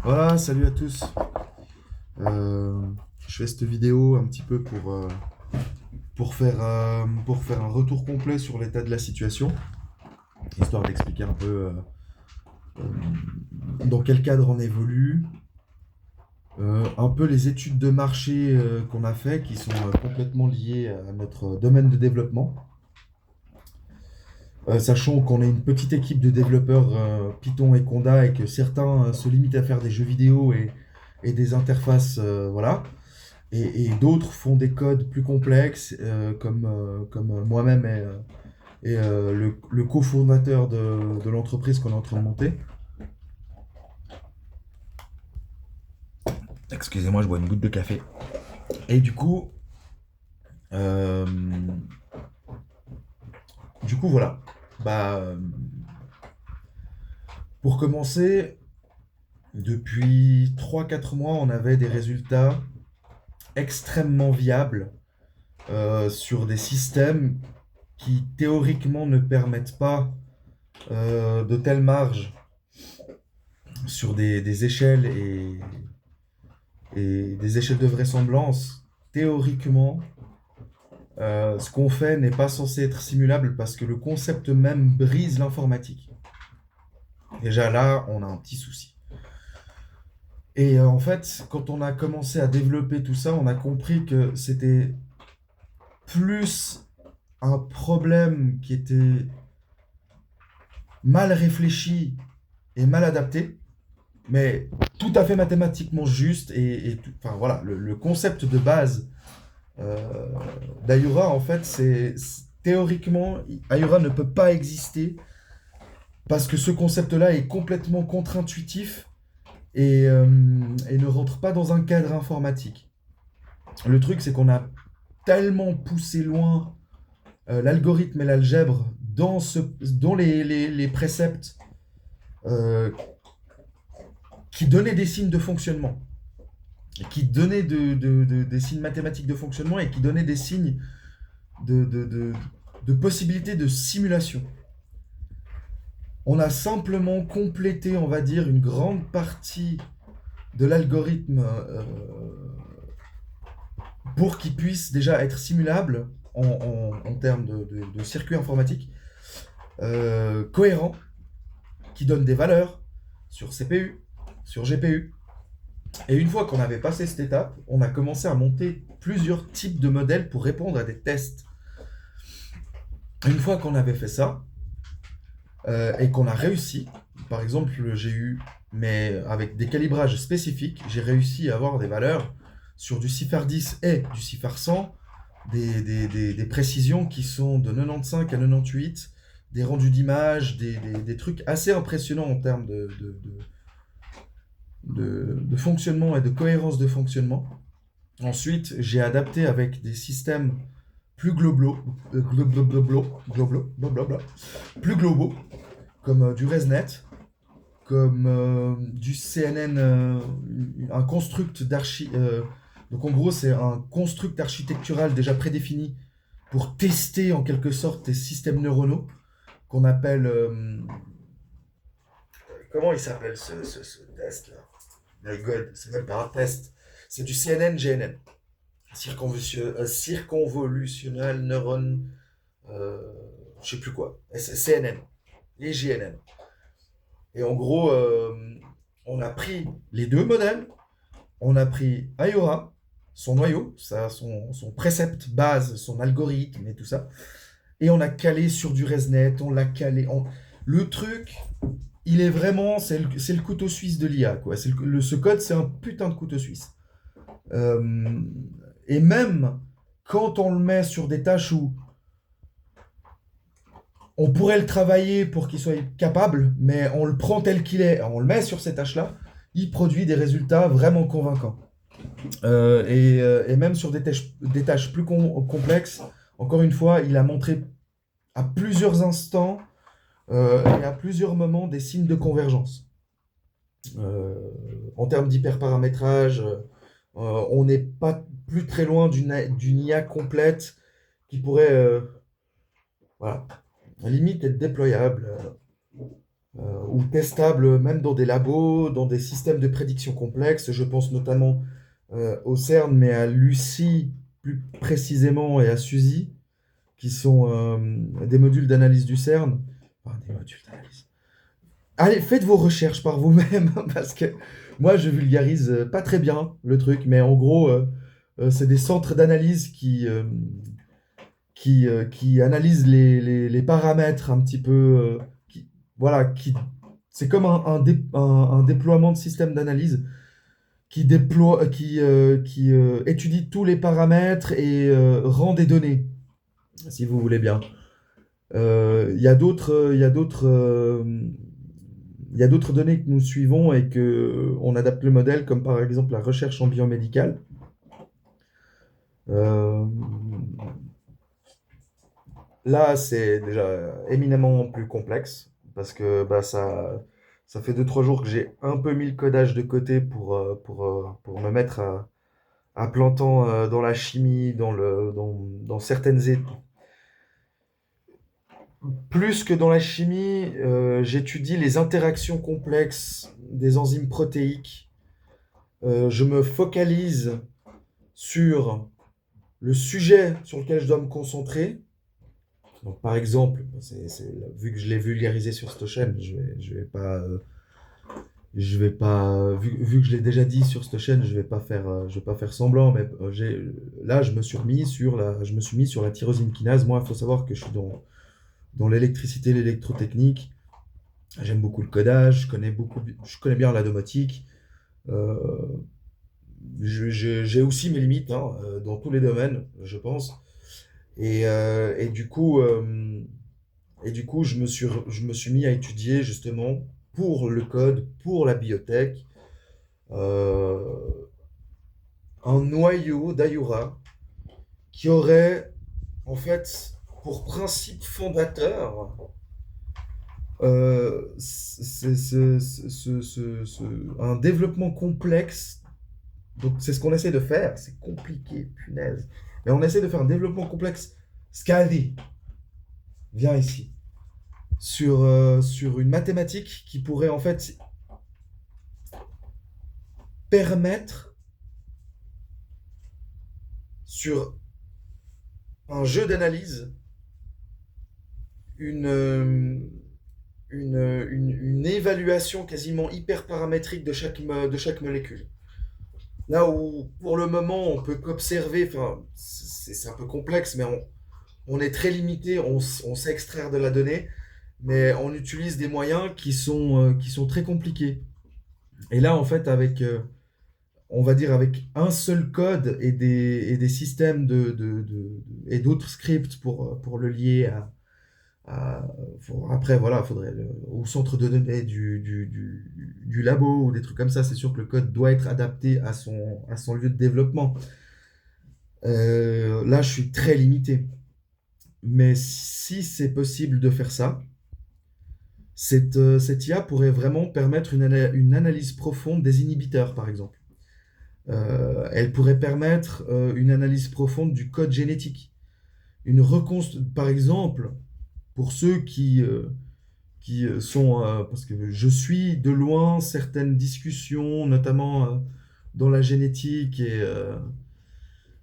Voilà, salut à tous. Je fais cette vidéo un petit peu pour faire un retour complet sur l'état de la situation, histoire d'expliquer un peu dans quel cadre on évolue, un peu les études de marché qu'on a fait qui sont complètement liées à notre domaine de développement. Sachant qu'on est une petite équipe de développeurs Python et Conda et que certains se limitent à faire des jeux vidéo et des interfaces, voilà. Et d'autres font des codes plus complexes, comme moi-même et le cofondateur de l'entreprise qu'on est en train de monter. Excusez-moi, je bois une goutte de café. Et euh, du coup voilà. Bah, pour commencer, depuis 3 4 mois, on avait des résultats extrêmement viables sur des systèmes qui théoriquement ne permettent pas de telles marges sur des échelles et des échelles de vraisemblance. Théoriquement, ce qu'on fait n'est pas censé être simulable parce que le concept même brise l'informatique. Déjà là, on a un petit souci. Et en fait, quand on a commencé à développer tout ça, on a compris que c'était plus un problème qui était mal réfléchi et mal adapté, mais tout à fait mathématiquement juste. Enfin voilà, le concept de base euh, d'Ayura, en fait, théoriquement, Ayura ne peut pas exister parce que ce concept-là est complètement contre-intuitif et ne rentre pas dans un cadre informatique. Le truc, c'est qu'on a tellement poussé loin l'algorithme et l'algèbre dans les préceptes euh, qui donnaient des signes de fonctionnement, qui donnaient des signes mathématiques de fonctionnement et qui donnaient des signes de, de, de, de possibilités de simulation. On a simplement complété, on va dire, une grande partie de l'algorithme pour qu'il puisse déjà être simulable en termes de circuit informatique, cohérent, qui donne des valeurs sur CPU, sur GPU. Et une fois qu'on avait passé cette étape, on a commencé à monter plusieurs types de modèles pour répondre à des tests. Une fois qu'on avait fait ça, et qu'on a réussi, par exemple, mais avec des calibrages spécifiques, j'ai réussi à avoir des valeurs sur du CIFAR 10 et du CIFAR 100, des précisions qui sont de 95 à 98, des rendus d'images, des trucs assez impressionnants en termes de fonctionnement et de cohérence de fonctionnement. Ensuite, j'ai adapté avec des systèmes plus plus globaux, comme du ResNet, comme du CNN, un construct d'archi. Donc en gros, c'est un construct architectural déjà prédéfini pour tester en quelque sorte des systèmes neuronaux qu'on appelle. Comment il s'appelle ce test-là? My God, c'est même pas un test. C'est du CNN-GNN. Circonvolutional Neuron. Je sais plus quoi. CNN. Et GNN. Et en gros, on a pris les deux modèles, on a pris Ayora, son noyau, son précepte base, son algorithme et tout ça, et on a calé sur du ResNet, on l'a calé. Le truc, il est vraiment, c'est le couteau suisse de l'IA, quoi. Ce code, c'est un putain de couteau suisse. Euh, et même quand on le met sur des tâches où on pourrait le travailler pour qu'il soit capable, mais on le prend tel qu'il est, on le met sur ces tâches-là, il produit des résultats vraiment convaincants. Et même sur des tâches plus complexes, encore une fois, il a montré à plusieurs instants et à plusieurs moments des signes de convergence. Euh, En termes d'hyperparamétrage, on n'est pas plus très loin d'une IA complète qui pourrait, voilà, à la limite être déployable. ou testables même dans des labos, dans des systèmes de prédiction complexes. Je pense notamment au CERN, mais à Lucie plus précisément et à SUSY, qui sont des modules d'analyse du CERN. Enfin, des modules d'analyse. Allez, faites vos recherches par vous-même, parce que moi, je vulgarise pas très bien le truc, mais en gros, c'est des centres d'analyse qui analysent les paramètres un petit peu. Voilà, c'est comme un déploiement de système d'analyse qui étudie tous les paramètres et rend des données, si vous voulez bien. Il y a d'autres données que nous suivons et on adapte le modèle, comme par exemple la recherche en biomédical. Là, c'est déjà éminemment plus complexe parce que ça fait 2-3 jours que j'ai un peu mis le codage de côté pour me mettre à plein temps dans la chimie, dans certaines études. Plus que dans la chimie, j'étudie les interactions complexes des enzymes protéiques. Je me focalise sur le sujet sur lequel je dois me concentrer. Donc, par exemple, vu que je l'ai vulgarisé sur cette chaîne, je vais pas, vu que je l'ai déjà dit sur cette chaîne, je vais pas faire semblant, mais là, je me suis mis sur la tyrosine kinase. Moi, il faut savoir que je suis dans l'électricité, l'électrotechnique. J'aime beaucoup le codage, je connais bien la domotique. Euh, j'ai aussi mes limites dans tous les domaines, je pense. Et du coup, je me suis mis à étudier justement pour le code, pour la biotech, euh, un noyau d'Ayura qui aurait en fait pour principe fondateur un développement complexe. Donc c'est ce qu'on essaie de faire, c'est compliqué, punaise. Mais on essaie de faire un développement complexe. Scadi, viens ici. Sur une mathématique qui pourrait en fait permettre sur un jeu d'analyse une évaluation quasiment hyper paramétrique de chaque molécule. Là où, pour le moment, on peut qu'observer, enfin, c'est un peu complexe, mais on est très limité, on sait extraire de la donnée, mais on utilise des moyens qui sont très compliqués. Et là, en fait, on va dire, avec un seul code et des systèmes et d'autres scripts pour le lier après, voilà, il faudrait au centre de données du labo ou des trucs comme ça. C'est sûr que le code doit être adapté à son lieu de développement. Là, je suis très limité. Mais si c'est possible de faire ça, cette IA pourrait vraiment permettre une analyse profonde des inhibiteurs, par exemple. Elle pourrait permettre une analyse profonde du code génétique. Par exemple, pour ceux qui sont... parce que je suis de loin certaines discussions, notamment dans la génétique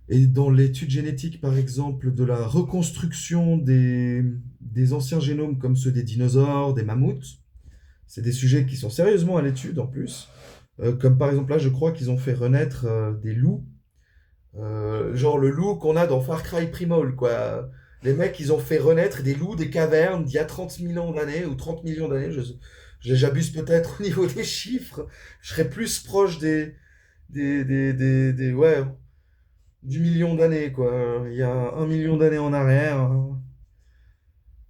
et dans l'étude génétique, par exemple, de la reconstruction des anciens génomes comme ceux des dinosaures, des mammouths. C'est des sujets qui sont sérieusement à l'étude en plus. Comme par exemple là, je crois qu'ils ont fait renaître des loups. Genre le loup qu'on a dans Far Cry Primal, quoi. Les mecs, ils ont fait renaître des loups des cavernes d'il y a 30 millions d'années ou 30 millions d'années. J'abuse peut-être au niveau des chiffres. Je serais plus proche ouais, du million d'années, quoi. Il y a 1 million d'années en arrière,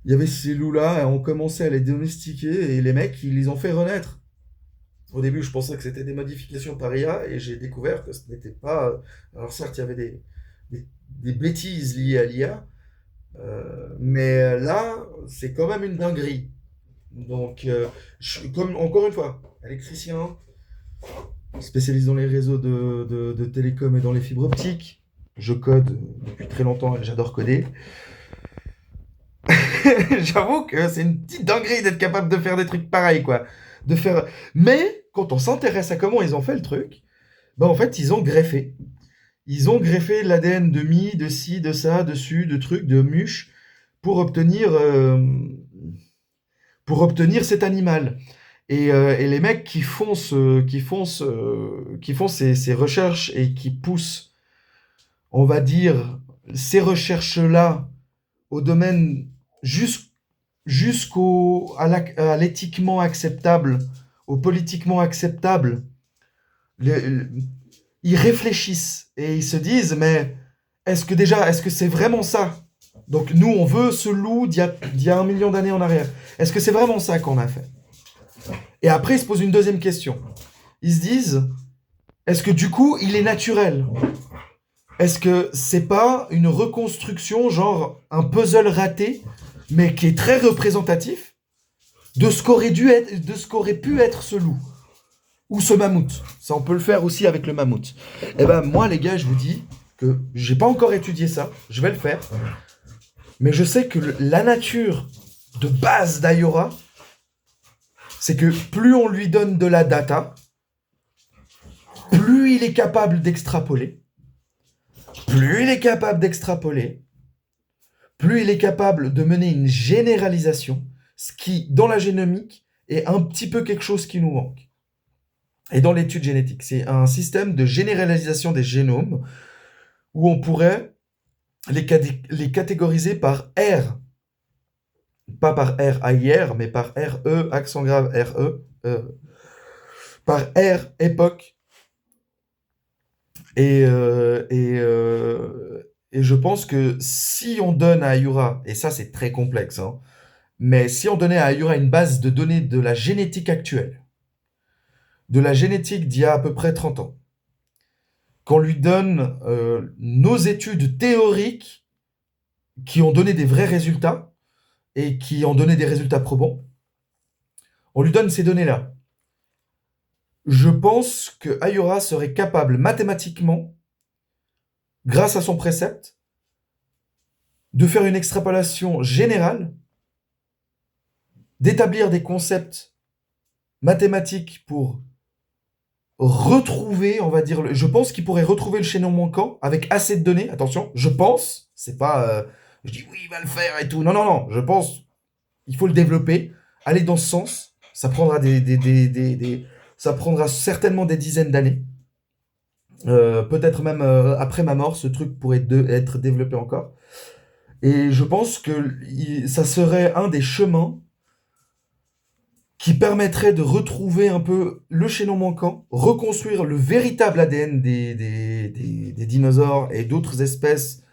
il y avait ces loups-là, et on commençait à les domestiquer, et les mecs, ils les ont fait renaître. Au début, je pensais que c'était des modifications par IA, et j'ai découvert que ce n'était pas... Alors certes, il y avait des bêtises liées à l'IA, mais là, c'est quand même une dinguerie. Donc, comme, encore une fois, électricien, spécialisé dans les réseaux de télécom et dans les fibres optiques. Je code depuis très longtemps et j'adore coder. J'avoue que c'est une petite dinguerie d'être capable de faire des trucs pareils, quoi. De faire... Mais quand on s'intéresse à comment ils ont fait le truc, bah en fait, ils ont greffé. Ils ont greffé l'ADN de mie, de ci, de ça, dessus, de trucs, de muches, pour obtenir, euh, pour obtenir cet animal. Et les mecs qui font ces recherches et qui poussent, on va dire, ces recherches-là au domaine jus- à l'éthiquement acceptable, au politiquement acceptable, le- ils réfléchissent et ils se disent, mais est-ce que c'est vraiment ça? Donc nous, on veut ce loup d'il y a 1 million d'années en arrière. Est-ce que c'est vraiment ça qu'on a fait? Et après, ils se posent une deuxième question. Ils se disent, est-ce que du coup, il est naturel? Est-ce que c'est pas une reconstruction, genre un puzzle raté, mais qui est très représentatif de ce qu'aurait dû être, de ce qu'aurait pu être ce loup ou ce mammouth? Ça, on peut le faire aussi avec le mammouth. Eh ben moi, les gars, je vous dis que j'ai pas encore étudié ça. Je vais le faire, mais je sais que la nature de base d'Ayora, c'est que plus on lui donne de la data, plus il est capable d'extrapoler. Plus il est capable d'extrapoler, plus il est capable de mener une généralisation, ce qui, dans la génomique, est un petit peu quelque chose qui nous manque. Et dans l'étude génétique, c'est un système de généralisation des génomes où on pourrait les catégoriser par R, pas par R-A-I-R, mais par R-E, accent grave R-E, par R, époque, et je pense que si on donne à Ayura, et ça c'est très complexe, hein, mais si on donnait à Ayura une base de données de la génétique actuelle, de la génétique d'il y a à peu près 30 ans, qu'on lui donne nos études théoriques qui ont donné des vrais résultats et qui ont donné des résultats probants, on lui donne ces données-là. Je pense que Ayura serait capable mathématiquement, grâce à son précepte, de faire une extrapolation générale, d'établir des concepts mathématiques pour retrouver, on va dire, je pense qu'il pourrait retrouver le chaînon manquant avec assez de données. Attention, je pense, c'est pas, je dis oui, il va le faire et tout. Non, non, non, je pense, il faut le développer, aller dans ce sens. Ça prendra ça prendra certainement des dizaines d'années. Peut-être même après ma mort, ce truc pourrait être développé encore. Et je pense que ça serait un des chemins qui permettrait de retrouver un peu le chaînon manquant, reconstruire le véritable ADN des dinosaures et d'autres espèces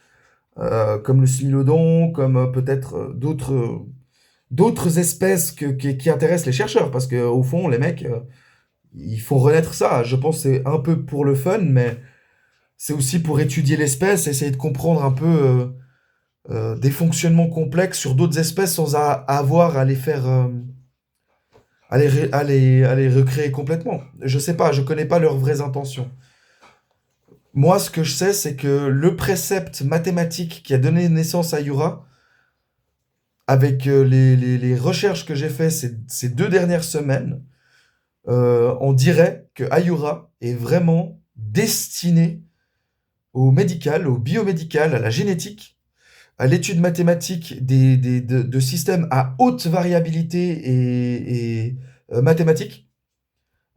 comme le smilodon, comme peut-être d'autres espèces qui intéressent les chercheurs, parce qu'au fond, les mecs, ils font renaître ça. Je pense que c'est un peu pour le fun, mais c'est aussi pour étudier l'espèce, essayer de comprendre un peu des fonctionnements complexes sur d'autres espèces sans avoir à les faire... à les recréer complètement. Je sais pas, je connais pas leurs vraies intentions. Moi, ce que je sais, c'est que le précepte mathématique qui a donné naissance à Yura, avec les recherches que j'ai faites ces 2 dernières semaines, on dirait que Ayura est vraiment destiné au médical, au biomédical, à la génétique, à l'étude mathématique de systèmes à haute variabilité et mathématiques.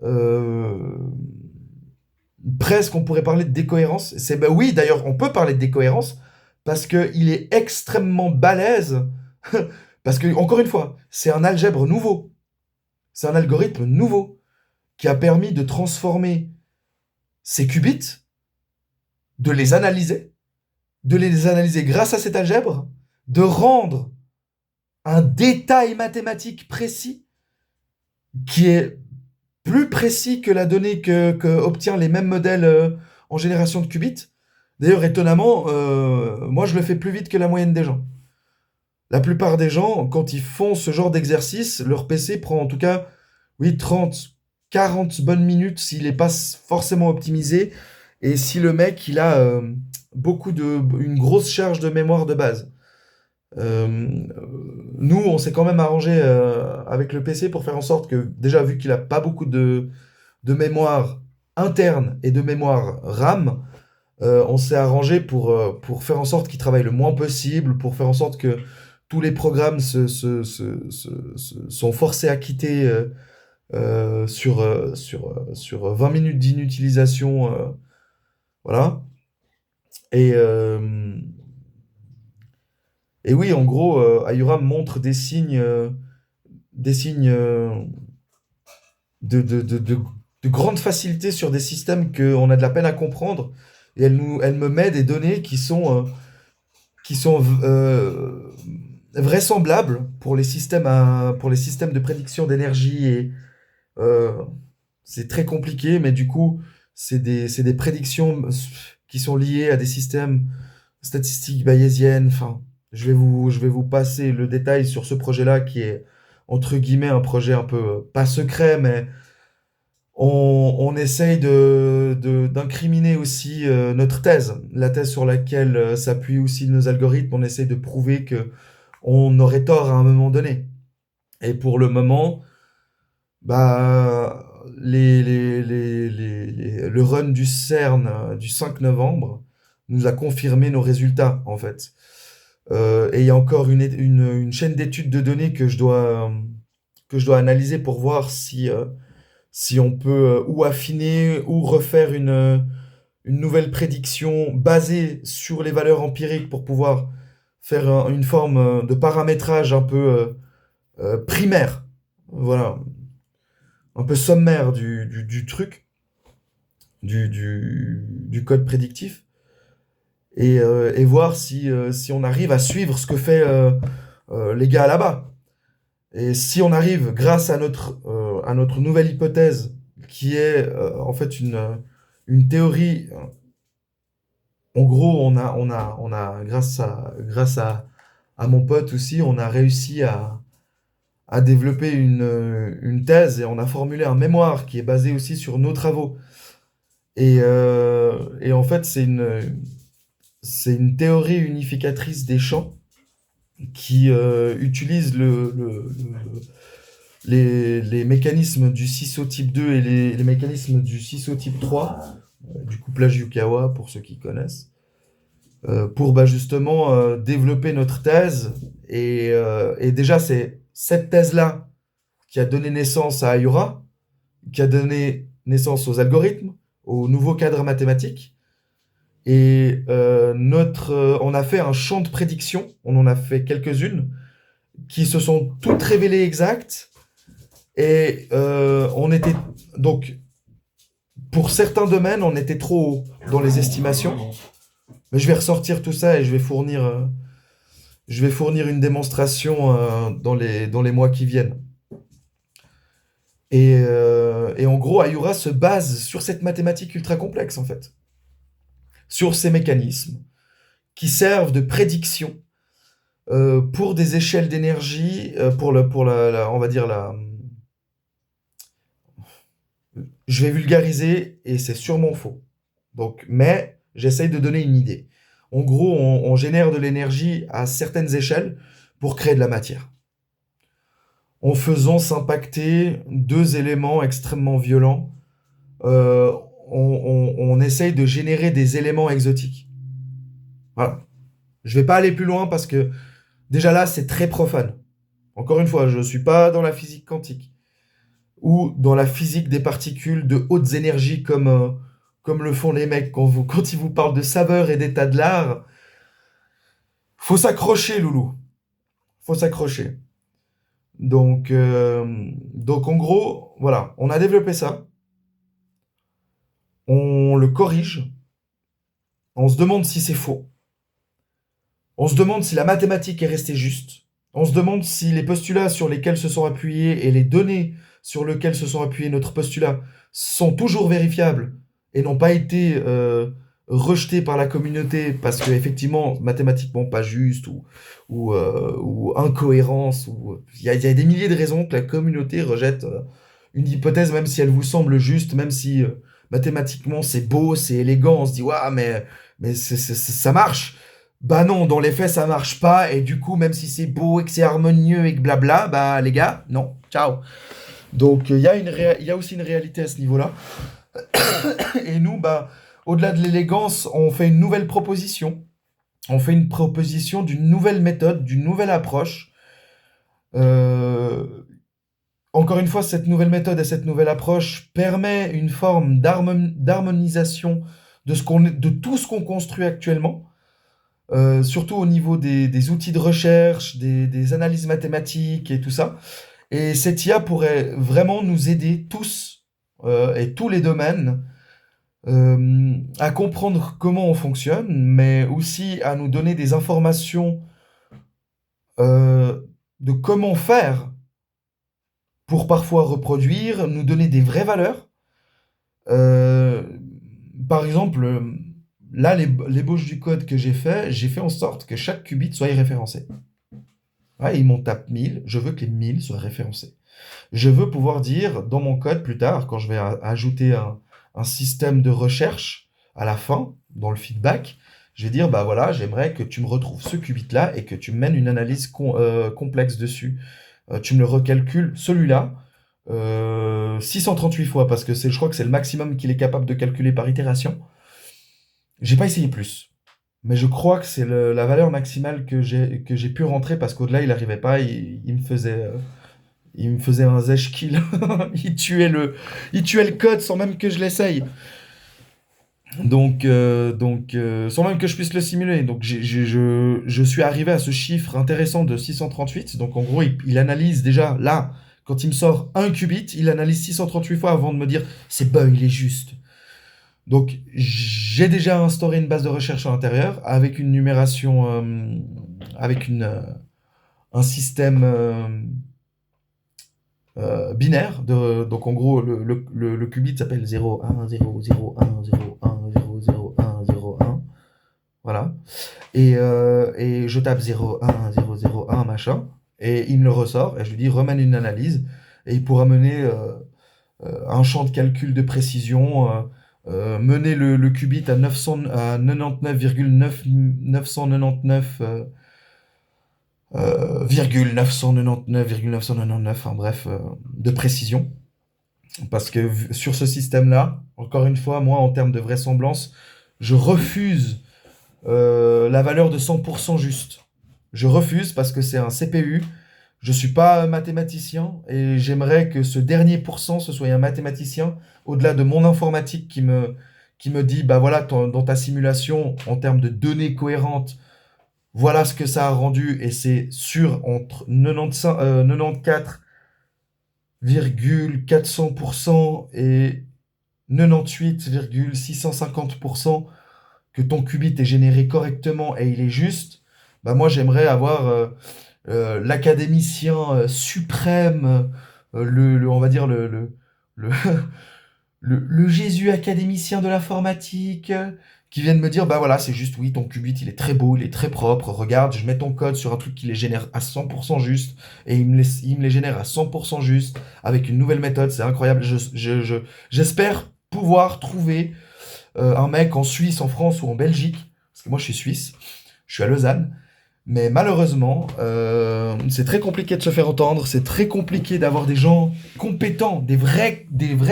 Euh, Presque on pourrait parler de décohérence. C'est bah oui, d'ailleurs, on peut parler de décohérence parce que il est extrêmement balèze. Parce que encore une fois, c'est un algèbre nouveau, c'est un algorithme nouveau qui a permis de transformer ces qubits, de les analyser grâce à cet algèbre, de rendre un détail mathématique précis qui est plus précis que la donnée que obtient les mêmes modèles en génération de qubits. D'ailleurs, étonnamment, moi, je le fais plus vite que la moyenne des gens. La plupart des gens, quand ils font ce genre d'exercice, leur PC prend en tout cas, oui, 30, 40 bonnes minutes s'il n'est pas forcément optimisé et si le mec, il a une grosse charge de mémoire de base. Euh, Nous, on s'est quand même arrangé avec le PC pour faire en sorte que, déjà, vu qu'il a pas beaucoup de mémoire interne et de mémoire RAM, on s'est arrangé pour faire en sorte qu'il travaille le moins possible, pour faire en sorte que tous les programmes sont forcés à quitter sur 20 minutes d'inutilisation. Voilà. Et, euh, et oui, en gros, Ayura montre des signes de grande facilité sur des systèmes qu'on a de la peine à comprendre. Et elle me met des données qui sont vraisemblables pour les systèmes de prédiction d'énergie. Et euh, c'est très compliqué, mais du coup, c'est des prédictions qui sont liées à des systèmes statistiques bayésiennes. Enfin, je vais vous passer le détail sur ce projet-là qui est, entre guillemets, un projet un peu, pas secret, mais on essaye d'incriminer aussi notre thèse, la thèse sur laquelle s'appuient aussi nos algorithmes. On essaye de prouver que on aurait tort à un moment donné. Et pour le moment, bah, le run du CERN du 5 novembre nous a confirmé nos résultats, en fait. Et il y a encore une chaîne d'études de données que je dois analyser pour voir si on peut ou affiner ou refaire une nouvelle prédiction basée sur les valeurs empiriques pour pouvoir faire une forme de paramétrage un peu primaire, voilà, un peu sommaire du truc, du code prédictif, et voir si on arrive à suivre ce que fait les gars là-bas. Et si on arrive, grâce à notre nouvelle hypothèse, qui est en fait une théorie, en gros, à mon pote aussi, on a réussi à développer une thèse et on a formulé un mémoire qui est basé aussi sur nos travaux. Et en fait, c'est une théorie unificatrice des champs qui utilise les mécanismes du ciseau type 2 et les mécanismes du ciseau type 3, du couplage Yukawa pour ceux qui connaissent, pour bah, justement développer notre thèse. Et déjà, c'est cette thèse-là qui a donné naissance à Ayura, qui a donné naissance aux algorithmes, aux nouveaux cadres mathématiques. Et on a fait un champ de prédiction, on en a fait quelques-unes, qui se sont toutes révélées exactes. Et on était donc, pour certains domaines, on était trop haut dans les estimations. Mais je vais ressortir tout ça et je vais fournir une démonstration dans les mois qui viennent. Et en gros, Ayura se base sur cette mathématique ultra complexe, en fait. Sur ces mécanismes qui servent de prédiction pour des échelles d'énergie, on va dire je vais vulgariser et c'est sûrement faux. Donc, mais j'essaye de donner une idée. En gros, on génère de l'énergie à certaines échelles pour créer de la matière, en faisant s'impacter deux éléments extrêmement violents. euh, on essaye de générer des éléments exotiques. Voilà. Je vais pas aller plus loin parce que déjà là, c'est très profane. Encore une fois, je ne suis pas dans la physique quantique ou dans la physique des particules de hautes énergies comme le font les mecs quand ils vous parlent de saveur et d'état de l'art. Faut s'accrocher, loulou. Faut s'accrocher. Donc en gros, voilà, on a développé ça. On le corrige. On se demande si c'est faux. On se demande si la mathématique est restée juste. On se demande si les postulats sur lesquels se sont appuyés et les données sur lesquelles se sont appuyés notre postulat sont toujours vérifiables et n'ont pas été rejetés par la communauté parce que effectivement mathématiquement pas juste ou incohérence ou il y a des milliers de raisons que la communauté rejette une hypothèse même si elle vous semble juste, même si mathématiquement c'est beau, c'est élégant, on se dit waouh mais ça marche. Bah non, dans les faits, ça marche pas, et du coup, même si c'est beau et que c'est harmonieux et que blabla, bah les gars, non, ciao. Donc il y a aussi une réalité à ce niveau-là. Et nous, bah, au-delà de l'élégance, on fait une nouvelle proposition. On fait une proposition d'une nouvelle méthode, d'une nouvelle approche. Euh, Encore une fois, cette nouvelle méthode et cette nouvelle approche permet une forme d'harmonisation de tout ce qu'on construit actuellement, surtout au niveau des outils de recherche, des analyses mathématiques et tout ça. Et cette IA pourrait vraiment nous aider tous et tous les domaines à comprendre comment on fonctionne, mais aussi à nous donner des informations de comment faire pour parfois reproduire, nous donner des vraies valeurs. Euh, Par exemple, là, l'ébauche du code que j'ai fait en sorte que chaque qubit soit référencé. Ouais, il m'en tape 1000, je veux que les 1000 soient référencés. Je veux pouvoir dire dans mon code plus tard, quand je vais ajouter un système de recherche à la fin, dans le feedback, je vais dire, bah voilà, j'aimerais que tu me retrouves ce qubit-là et que tu me mènes une analyse complexe dessus. Tu me le recalcules, celui-là, 638 fois, parce que je crois que c'est le maximum qu'il est capable de calculer par itération. J'ai pas essayé plus. Mais je crois que c'est la valeur maximale que j'ai pu rentrer parce qu'au-delà, il n'arrivait pas, il me faisait un zesh kill. Il tuait le code sans même que je l'essaye. Sans même que je puisse le simuler. Donc, je suis arrivé à ce chiffre intéressant de 638. Donc, en gros, il analyse déjà là, quand il me sort un qubit, il analyse 638 fois avant de me dire c'est bon, il est juste. Donc, j'ai déjà instauré une base de recherche à l'intérieur avec une numération, avec un système binaire. Donc, en gros, le qubit s'appelle 0, 1, 0, 0, 1, 0, 1, 0, 0, 1, 0, 1. Voilà. Et je tape 0, 1, 0, 0, 1, machin. Et il me le ressort. Et je lui dis, remène une analyse. Et il pourra mener un champ de calcul de précision. Mener le qubit à 99,999 ,999,999, enfin bref, de précision. Parce que sur ce système-là, encore une fois, moi, en termes de vraisemblance, je refuse la valeur de 100% juste. Je refuse parce que c'est un CPU. Je suis pas mathématicien et j'aimerais que ce dernier pourcent, ce soit un mathématicien, au-delà de mon informatique qui me dit, bah voilà, dans ta simulation, en termes de données cohérentes, voilà ce que ça a rendu et c'est sûr entre 94,400% et 98,650% que ton qubit est généré correctement et il est juste, bah moi j'aimerais avoir l'académicien suprême, on va dire le, le Jésus académicien de l'informatique, qui vient de me dire, bah voilà, c'est juste, oui, ton qubit, il est très beau, il est très propre, regarde, je mets ton code sur un truc qui les génère à 100% juste, et il me les génère à 100% juste, avec une nouvelle méthode, c'est incroyable. J'espère pouvoir trouver un mec en Suisse, en France ou en Belgique, parce que moi je suis suisse, je suis à Lausanne, mais malheureusement, c'est très compliqué de se faire entendre, c'est très compliqué d'avoir des gens compétents, des vrais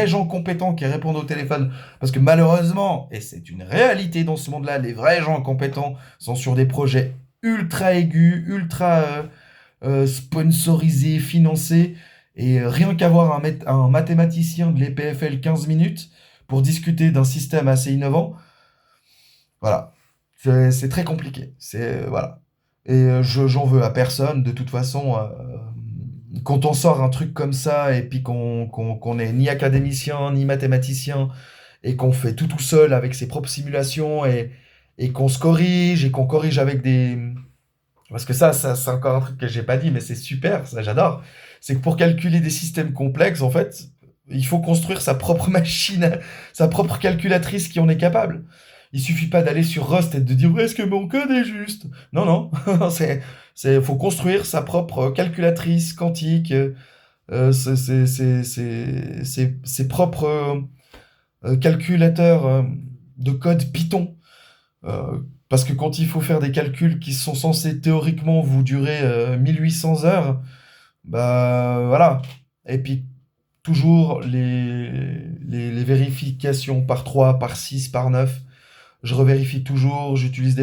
gens compétents qui répondent au téléphone. Parce que malheureusement, et c'est une réalité dans ce monde-là, les vrais gens compétents sont sur des projets ultra aigus, ultra sponsorisés, financés. Et rien qu'avoir un mathématicien de l'EPFL 15 minutes pour discuter d'un système assez innovant, voilà. C'est très compliqué. Voilà. Et j'en veux à personne, de toute façon. Quand on sort un truc comme ça, et puis qu'on n'est ni académicien, ni mathématicien, et qu'on fait tout seul avec ses propres simulations, et qu'on se corrige, et qu'on corrige avec des... Parce que ça c'est encore un truc que j'ai pas dit, mais c'est super, ça j'adore. C'est que pour calculer des systèmes complexes, en fait, il faut construire sa propre machine, sa propre calculatrice qui en est capable. Il suffit pas d'aller sur Rust et de dire est-ce que mon code est juste? Non, non, faut construire sa propre calculatrice quantique, ses propres calculateurs de code Python Parce que quand il faut faire des calculs qui sont censés théoriquement vous durer 1800 heures, bah voilà. Et puis toujours les vérifications par 3 par 6 par 9. Je revérifie toujours, j'utilise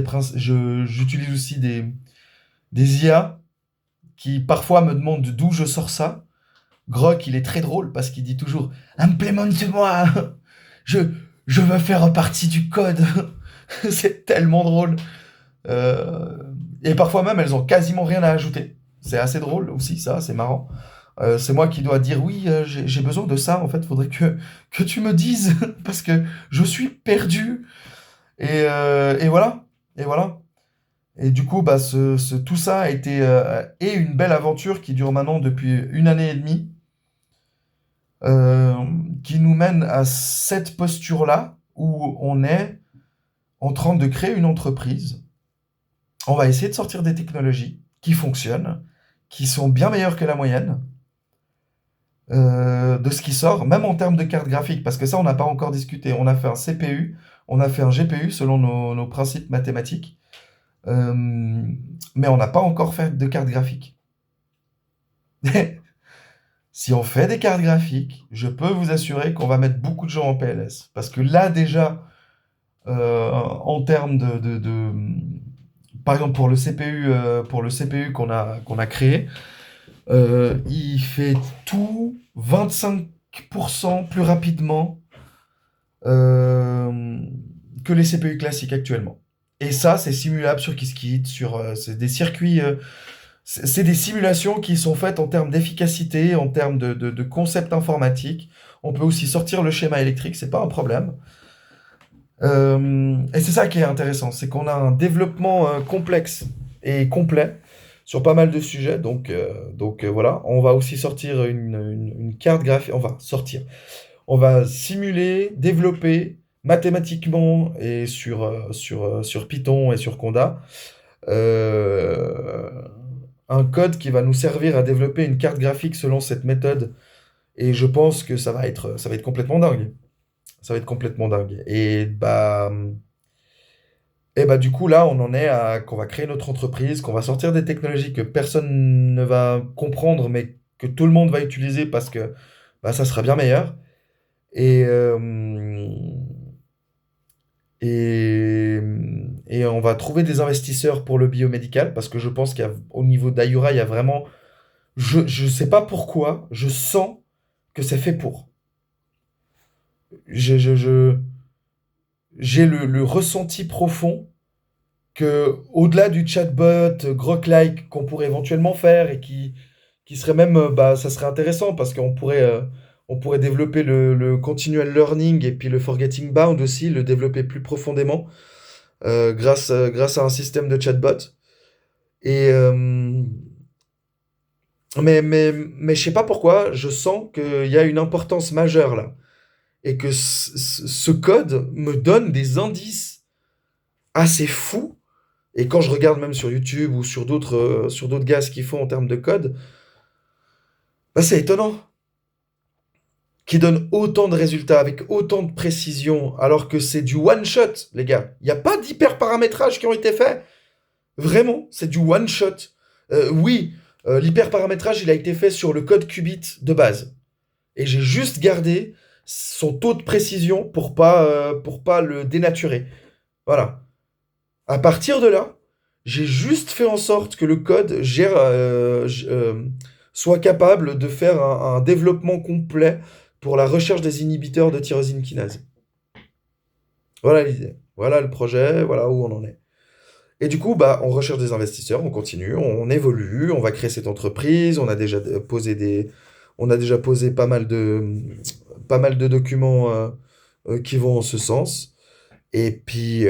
aussi des IA qui parfois me demandent d'où je sors ça. Grok, il est très drôle parce qu'il dit toujours implémente-moi, je, je veux faire partie du code. C'est tellement drôle. Euh, et parfois même, elles ont quasiment rien à ajouter. C'est assez drôle aussi, ça, c'est marrant. C'est moi qui dois dire oui, j'ai besoin de ça, en fait, faudrait que tu me dises, parce que je suis perdu. Et voilà. Et voilà. Et du coup, bah, tout ça a été et une belle aventure qui dure maintenant depuis une année et demie, euh, qui nous mène à cette posture-là où on est en train de créer une entreprise. On va essayer de sortir des technologies qui fonctionnent, qui sont bien meilleures que la moyenne de ce qui sort, même en termes de carte graphique, parce que ça, on n'a pas encore discuté. On a fait un CPU, on a fait un GPU selon nos principes mathématiques, euh, mais on n'a pas encore fait de carte graphique. Si on fait des cartes graphiques, je peux vous assurer qu'on va mettre beaucoup de gens en PLS. Parce que là, déjà, en termes par exemple, pour le CPU qu'on a créé, il fait tout 25% plus rapidement euh, que les CPU classiques actuellement. Et ça, c'est simulable sur Qiskit, c'est des circuits, c'est des simulations qui sont faites en termes d'efficacité, en termes de concept informatique. On peut aussi sortir le schéma électrique, c'est pas un problème. Et c'est ça qui est intéressant, c'est qu'on a un développement complexe et complet sur pas mal de sujets. Donc voilà, on va aussi sortir une carte graphique. On va sortir. On va simuler, développer mathématiquement et sur Python et sur Conda euh, un code qui va nous servir à développer une carte graphique selon cette méthode. Et je pense que ça va être complètement dingue. Ça va être complètement dingue. Et bah, du coup, là, on en est à qu'on va créer notre entreprise, qu'on va sortir des technologies que personne ne va comprendre, mais que tout le monde va utiliser parce que bah, ça sera bien meilleur. Et, euh, et, et on va trouver des investisseurs pour le biomédical parce que je pense qu'au niveau d'Ayura, il y a vraiment. Je sais pas pourquoi, je sens que c'est fait pour. Je, je, je- j'ai le ressenti profond que au-delà du chatbot Grok-like qu'on pourrait éventuellement faire et qui serait même, bah, ça serait intéressant parce qu'on pourrait développer le continual learning et puis le forgetting bound aussi, le développer plus profondément grâce à un système de chatbot. Et, mais je sais pas pourquoi, je sens qu'il y a une importance majeure là et que ce code me donne des indices assez fous. Et quand je regarde même sur YouTube ou sur d'autres gars ce qu'ils font en termes de code, bah c'est étonnant qu'ils donnent autant de résultats avec autant de précision alors que c'est du one shot, les gars. Il n'y a pas d'hyperparamétrage qui ont été faits. Vraiment, c'est du one shot. Oui, l'hyperparamétrage il a été fait sur le code qubit de base. Et j'ai juste gardé son taux de précision pour pas le dénaturer. Voilà. À partir de là, j'ai juste fait en sorte que le code soit capable de faire un développement complet pour la recherche des inhibiteurs de tyrosine kinase. Voilà l'idée. Voilà le projet, voilà où on en est. Et du coup, bah, on recherche des investisseurs, on continue, on évolue, on va créer cette entreprise, on a déjà posé pas mal de documents qui vont en ce sens. Et puis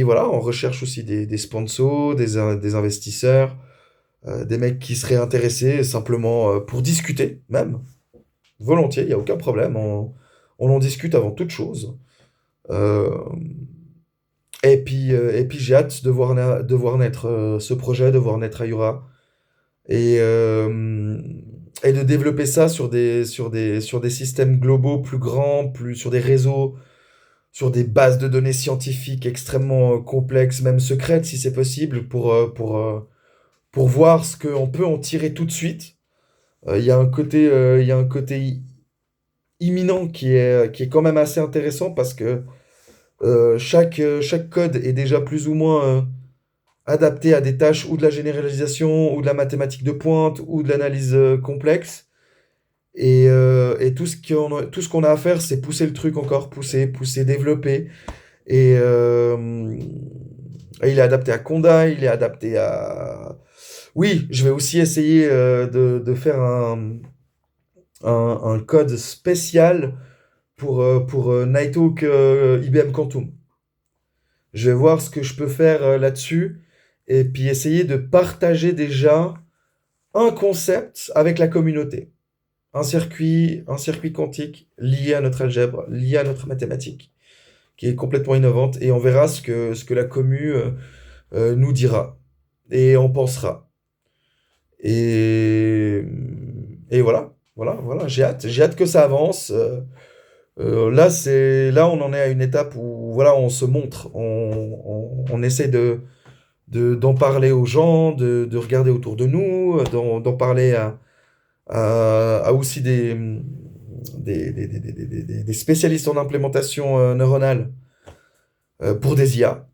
voilà, on recherche aussi des sponsors, des investisseurs, des mecs qui seraient intéressés simplement pour discuter, même, volontiers, il n'y a aucun problème, on en discute avant toute chose. Euh, et puis j'ai hâte de voir naître ce projet, de voir naître Ayura, et, euh, et de développer ça sur des systèmes globaux plus grands, sur des réseaux, sur des bases de données scientifiques extrêmement complexes, même secrètes si c'est possible, pour voir ce qu'on peut en tirer tout de suite. Il y a un côté imminent qui est quand même assez intéressant parce que chaque code est déjà plus ou moins adapté à des tâches ou de la généralisation, ou de la mathématique de pointe, ou de l'analyse complexe. Et tout ce qu'on a à faire, c'est pousser le truc encore, pousser, développer. Et, euh, et il est adapté à Conda, il est adapté à... Oui, je vais aussi essayer de faire un code spécial pour Nighthawk IBM Quantum. Je vais voir ce que je peux faire là-dessus et puis essayer de partager déjà un concept avec la communauté. Un circuit quantique lié à notre algèbre, lié à notre mathématique, qui est complètement innovante et on verra ce que la commu nous dira et en pensera. Et, et voilà, j'ai hâte que ça avance. Là, on en est à une étape où voilà, on se montre, on essaie d'en parler aux gens, de regarder autour de nous, d'en parler à aussi des spécialistes en implémentation neuronale pour des IA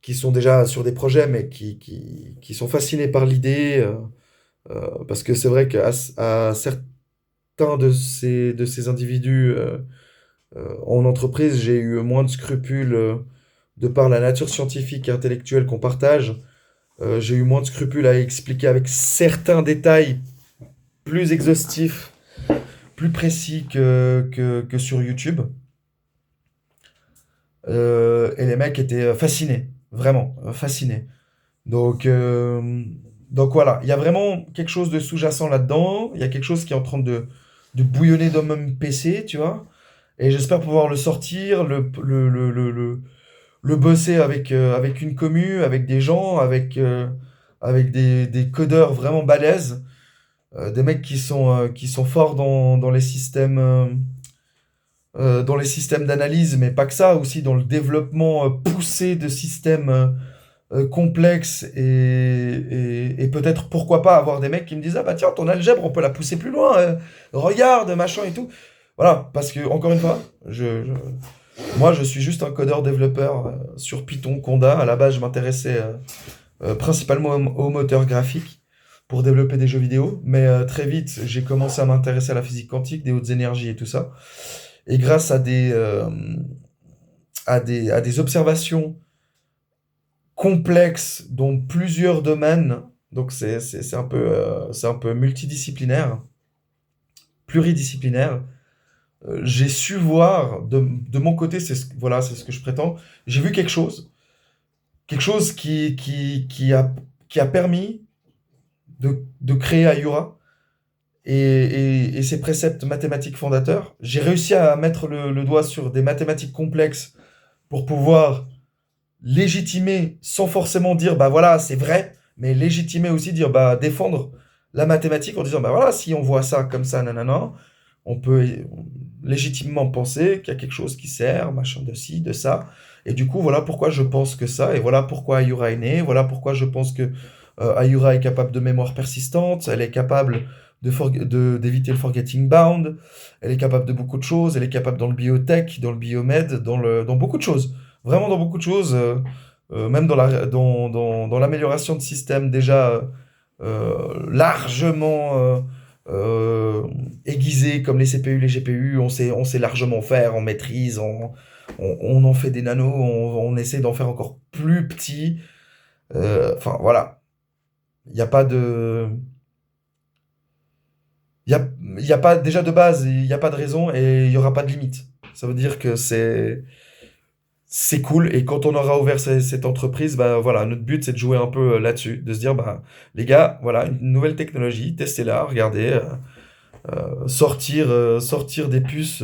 qui sont déjà sur des projets, mais qui sont fascinés par l'idée, parce que c'est vrai à certains de ces individus en entreprise, j'ai eu moins de scrupules de par la nature scientifique et intellectuelle qu'on partage. J'ai eu moins de scrupules à expliquer avec certains détails plus exhaustifs, plus précis que sur YouTube. Et les mecs étaient fascinés, vraiment fascinés. Donc, euh, donc voilà, il y a vraiment quelque chose de sous-jacent là-dedans. Il y a quelque chose qui est en train de bouillonner dans mon PC, tu vois. Et j'espère pouvoir le sortir, le bosser avec une commu, avec des gens, avec des codeurs vraiment balèzes, des mecs qui sont forts dans les systèmes d'analyse, mais pas que ça, aussi dans le développement poussé de systèmes complexes et peut-être pourquoi pas avoir des mecs qui me disent ah bah tiens ton algèbre on peut la pousser plus loin, regarde machin et tout. Voilà, parce que encore une fois, moi je suis juste un codeur développeur sur Python, Conda. À la base je m'intéressais principalement au moteur graphique pour développer des jeux vidéo, mais très vite j'ai commencé à m'intéresser à la physique quantique, des hautes énergies et tout ça. Et grâce à des observations complexes dans plusieurs domaines, donc c'est un peu multidisciplinaire, pluridisciplinaire, j'ai su voir de mon côté, voilà, c'est ce que je prétends, j'ai vu quelque chose qui a permis de créer Ayura et ses préceptes mathématiques fondateurs. J'ai réussi à mettre le doigt sur des mathématiques complexes pour pouvoir légitimer, sans forcément dire, bah voilà, c'est vrai, mais légitimer aussi, dire, bah défendre la mathématique en disant, bah voilà, si on voit ça comme ça, nanana, on peut légitimement penser qu'il y a quelque chose qui sert, machin de ci, de ça. Et du coup, voilà pourquoi je pense que ça, et voilà pourquoi Ayura est né, voilà pourquoi je pense que Ayura est capable de mémoire persistante, elle est capable d'éviter le forgetting bound, elle est capable de beaucoup de choses, elle est capable dans le biotech, dans le biomed, dans beaucoup de choses. Vraiment dans beaucoup de choses, même dans l'amélioration de systèmes déjà largement aiguisés comme les CPU, les GPU, on sait largement faire, on maîtrise, on en fait des nanos, on essaie d'en faire encore plus petits. Enfin voilà, il n'y a pas de... il y a pas, déjà de base, il n'y a pas de raison et il n'y aura pas de limite. Ça veut dire que c'est cool. Et quand on aura ouvert cette entreprise, bah voilà, notre but c'est de jouer un peu là-dessus, de se dire, bah les gars, voilà, une nouvelle technologie, testez-la, regardez, sortir des puces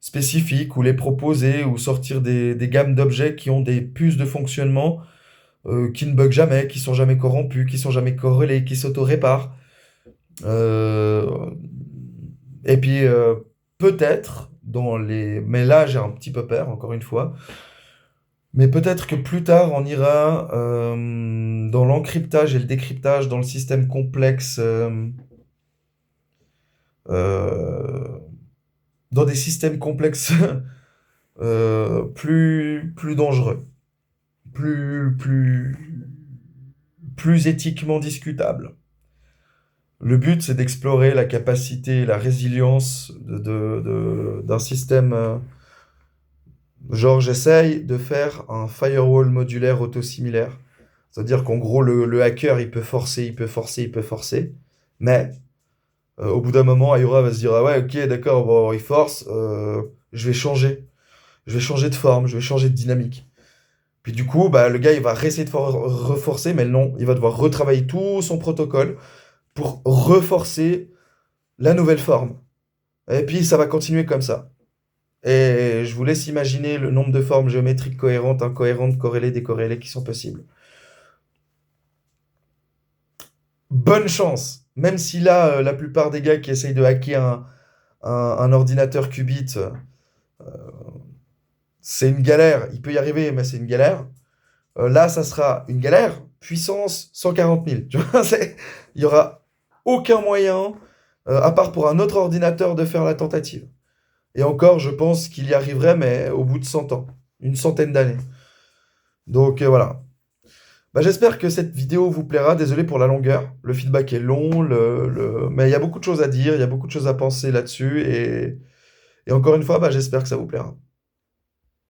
spécifiques ou les proposer ou sortir des gammes d'objets qui ont des puces de fonctionnement qui ne bug jamais, qui sont jamais corrompus, qui sont jamais corrélés, qui s'auto-réparent. Euh, et puis peut-être Mais là, j'ai un petit peu peur, encore une fois. Mais peut-être que plus tard, on ira dans l'encryptage et le décryptage, dans le système complexe, euh, dans des systèmes complexes plus dangereux, plus, plus, plus éthiquement discutables. Le but, c'est d'explorer la capacité, la résilience d'un système. Genre, j'essaye de faire un firewall modulaire autosimilaire. C'est-à-dire qu'en gros, le hacker, il peut forcer, il peut forcer, il peut forcer. Mais au bout d'un moment, Ayura va se dire, ah ouais, ok, d'accord, bon, il force, je vais changer. Je vais changer de forme, je vais changer de dynamique. Puis du coup, bah, le gars, il va réessayer de reforcer, mais non, il va devoir retravailler tout son protocole pour reforcer la nouvelle forme. Et puis, ça va continuer comme ça. Et je vous laisse imaginer le nombre de formes géométriques cohérentes, incohérentes, corrélées, décorrélées qui sont possibles. Bonne chance! Même si là, la plupart des gars qui essayent de hacker un ordinateur qubit, c'est une galère. Il peut y arriver, mais c'est une galère. Là, ça sera une galère, puissance 140 000. Tu vois, il y aura aucun moyen, à part pour un autre ordinateur, de faire la tentative. Et encore, je pense qu'il y arriverait, mais au bout de 100 ans, une centaine d'années. Donc voilà. Bah, j'espère que cette vidéo vous plaira. Désolé pour la longueur. Le feedback est long, mais il y a beaucoup de choses à dire, il y a beaucoup de choses à penser là-dessus. Et encore une fois, bah, j'espère que ça vous plaira.